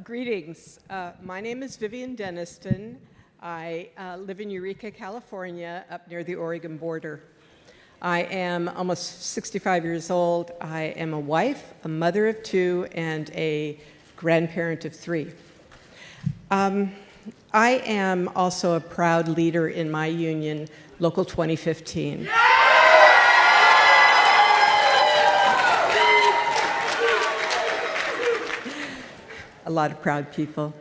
Greetings. My name is Vivian Deniston. I live in Eureka, California, up near the Oregon border. I am almost 65 years old. I am a wife, a mother of two, and a grandparent of three. I am also a proud leader in my union, Local 2015. A lot of proud people.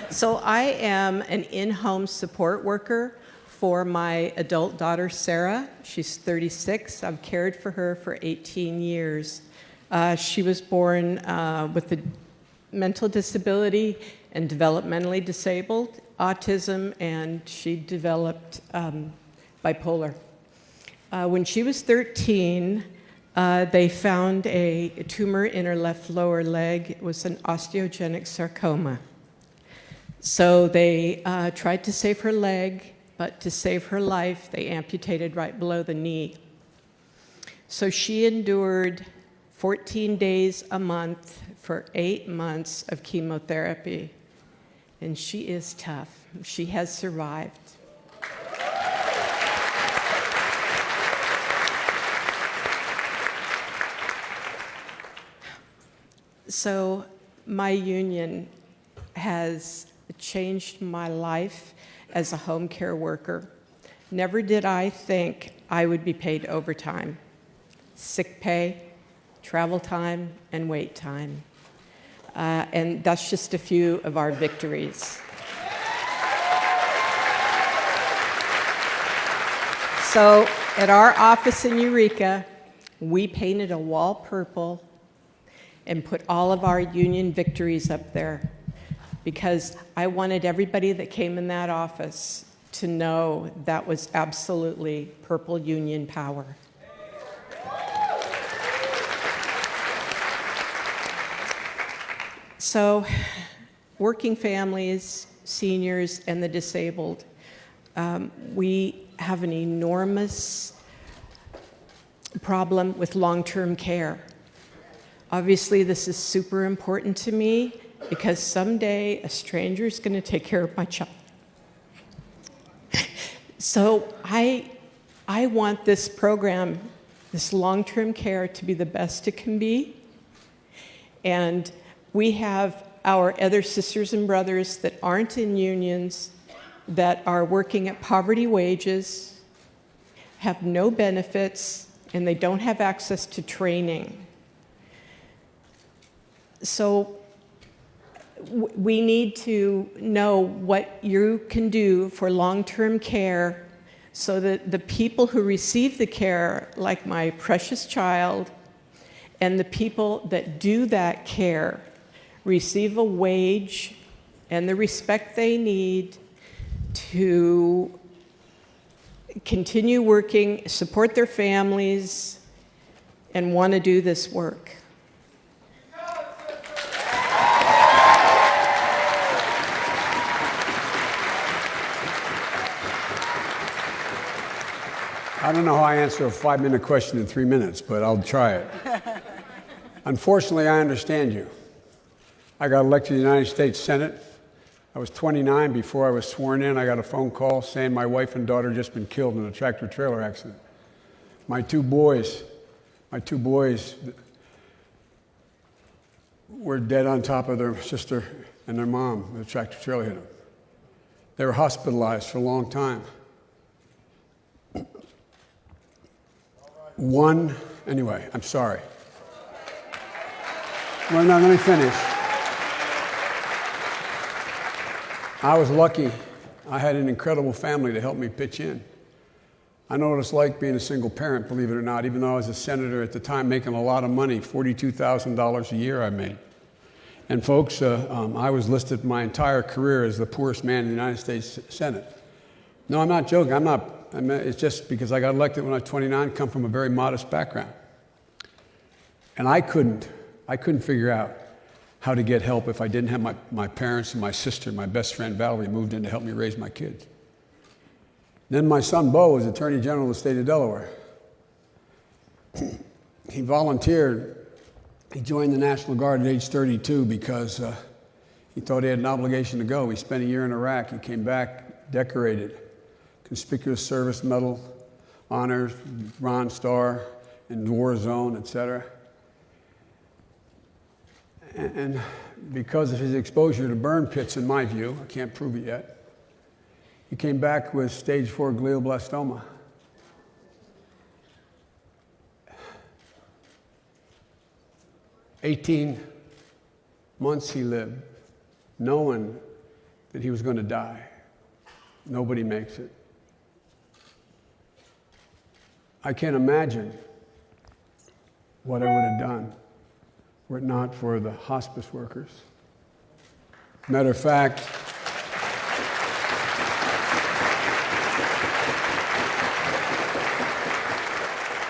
So I am an in-home support worker for my adult daughter, Sarah. She's 36. I've cared for her for 18 years. She was born with a mental disability and developmentally disabled, autism, and she developed bipolar. When she was 13, they found a tumor in her left lower leg. It was an osteogenic sarcoma. So they tried to save her leg, but to save her life, they amputated right below the knee. So she endured 14 days a month for 8 months of chemotherapy. And she is tough. She has survived. So my union has changed my life as a home care worker. Never did I think I would be paid overtime, sick pay, travel time, and wait time. And that's just a few of our victories. So at our office in Eureka, we painted a wall purple and put all of our union victories up there because I wanted everybody that came in that office to know that was absolutely purple union power. So, working families, seniors, and the disabled, we have an enormous problem with long-term care. Obviously, this is super important to me because someday a stranger is going to take care of my child. So I want this program, this long-term care, to be the best it can be. And we have our other sisters and brothers that aren't in unions, that are working at poverty wages, have no benefits, and they don't have access to training. So we need to know what you can do for long-term care so that the people who receive the care, like my precious child, and the people that do that care receive a wage and the respect they need to continue working, support their families, and want to do this work. I don't know how I answer a 5-minute question in 3 minutes, but I'll try it. Unfortunately, I understand you. I got elected to the United States Senate. I was 29 before I was sworn in. I got a phone call saying my wife and daughter had just been killed in a tractor-trailer accident. My two boys were dead on top of their sister and their mom when the tractor-trailer hit them. They were hospitalized for a long time. Anyway, I'm sorry. Well, no, let me finish. I was lucky. I had an incredible family to help me pitch in. I know what it's like being a single parent, believe it or not, even though I was a senator at the time making a lot of money, $42,000 a year I made. And folks, I was listed my entire career as the poorest man in the United States Senate. No, I'm not joking. It's just because I got elected when I was 29, come from a very modest background. And I couldn't figure out how to get help if I didn't have my parents and my sister, my best friend Valerie, moved in to help me raise my kids. Then my son Bo was Attorney General of the state of Delaware. He volunteered He joined the National Guard at age 32 because he thought he had an obligation to go. He spent a year in Iraq. He came back decorated, Conspicuous Service Medal, honors, Bronze Star, in war zone, etc. And because of his exposure to burn pits, in my view, I can't prove it yet, he came back with stage 4 glioblastoma. "18 months he lived, knowing that he was going to die. Nobody makes it. I can't imagine what I would have done were it not for the hospice workers. Matter of fact,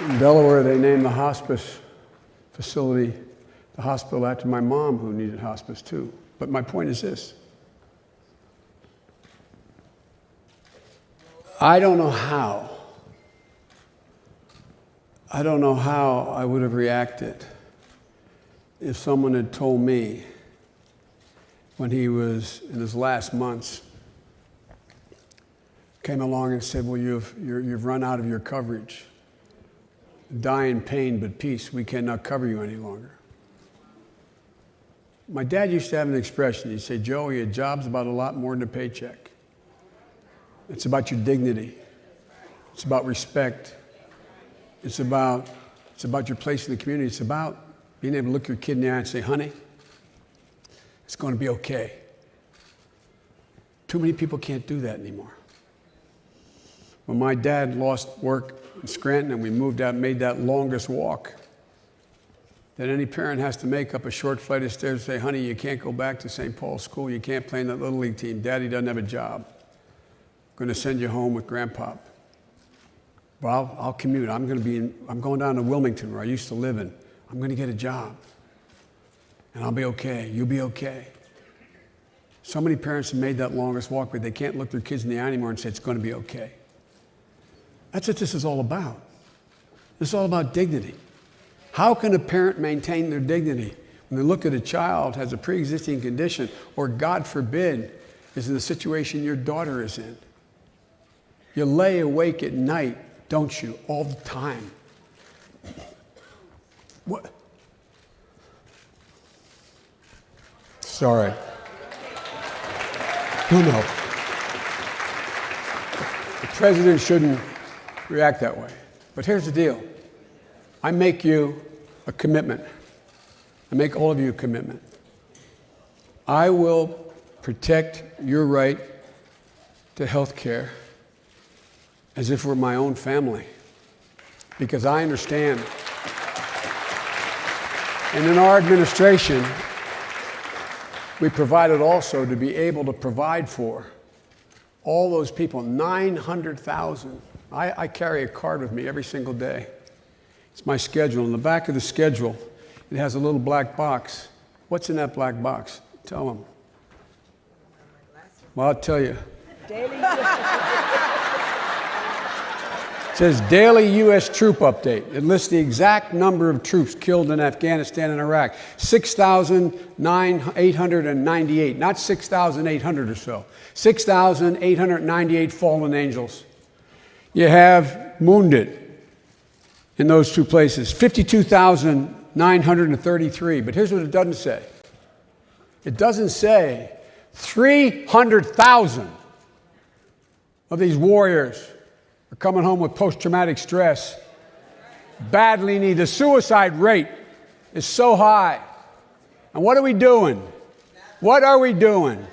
in Delaware, they named the hospice facility the hospital after my mom, who needed hospice too. But my point is this. I don't know how I would have reacted if someone had told me when he was in his last months, came along and said, well, you've run out of your coverage. Die in pain but peace. We cannot cover you any longer. My dad used to have an expression. He'd say, Joey, a job's about a lot more than a paycheck. It's about your dignity. It's about respect. It's about your place in the community. It's about being able to look your kid in the eye and say, honey, it's going to be okay. Too many people can't do that anymore. When my dad lost work in Scranton and we moved out and made that longest walk that any parent has to make up a short flight of stairs and say, honey, you can't go back to St. Paul's school. You can't play in that Little League team. Daddy doesn't have a job. I'm going to send you home with Grandpa. Well, I'll commute. I'm going down to Wilmington, where I used to live in. I'm going to get a job. And I'll be okay. You'll be okay. So many parents have made that longest walk, but they can't look their kids in the eye anymore and say, it's going to be okay. That's what this is all about. This is all about dignity. How can a parent maintain their dignity when they look at a child who has a pre-existing condition, or God forbid, is in the situation your daughter is in? You lay awake at night, don't you, all the time? What? Sorry. No. The president shouldn't react that way. But here's the deal. I make you a commitment. I make all of you a commitment. I will protect your right to health care as if we're my own family, because I understand. And in our administration, we provided also to be able to provide for all those people, 900,000. I carry a card with me every single day. It's my schedule. In the back of the schedule, it has a little black box. What's in that black box? Tell them. Well, I'll tell you. It says Daily U.S. Troop Update. It lists the exact number of troops killed in Afghanistan and Iraq. 6,898, not 6,800 or so. 6,898 fallen angels. You have wounded in those two places, 52,933. But here's what it doesn't say. It doesn't say 300,000 of these warriors are coming home with post-traumatic stress, badly need. The suicide rate is so high. And what are we doing? What are we doing?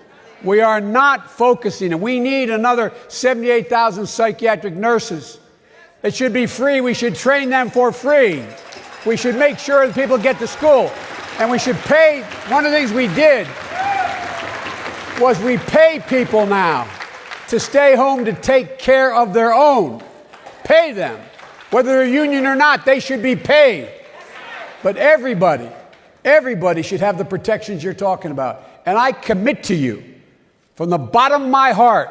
We are not focusing, and we need another 78,000 psychiatric nurses. It should be free. We should train them for free. We should make sure that people get to school. And we should pay. One of the things we did was we pay people now to stay home to take care of their own. Pay them. Whether they're union or not, they should be paid. But everybody should have the protections you're talking about. And I commit to you, from the bottom of my heart,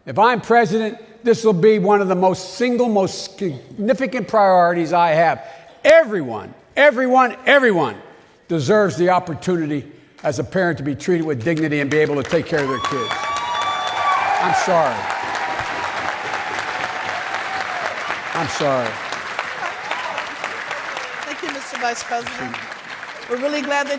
if I'm president, this will be one of the most significant priorities I have. Everyone deserves the opportunity as a parent to be treated with dignity and be able to take care of their kids. I'm sorry. I'm sorry. Thank you, Mr. Vice President. We're really glad that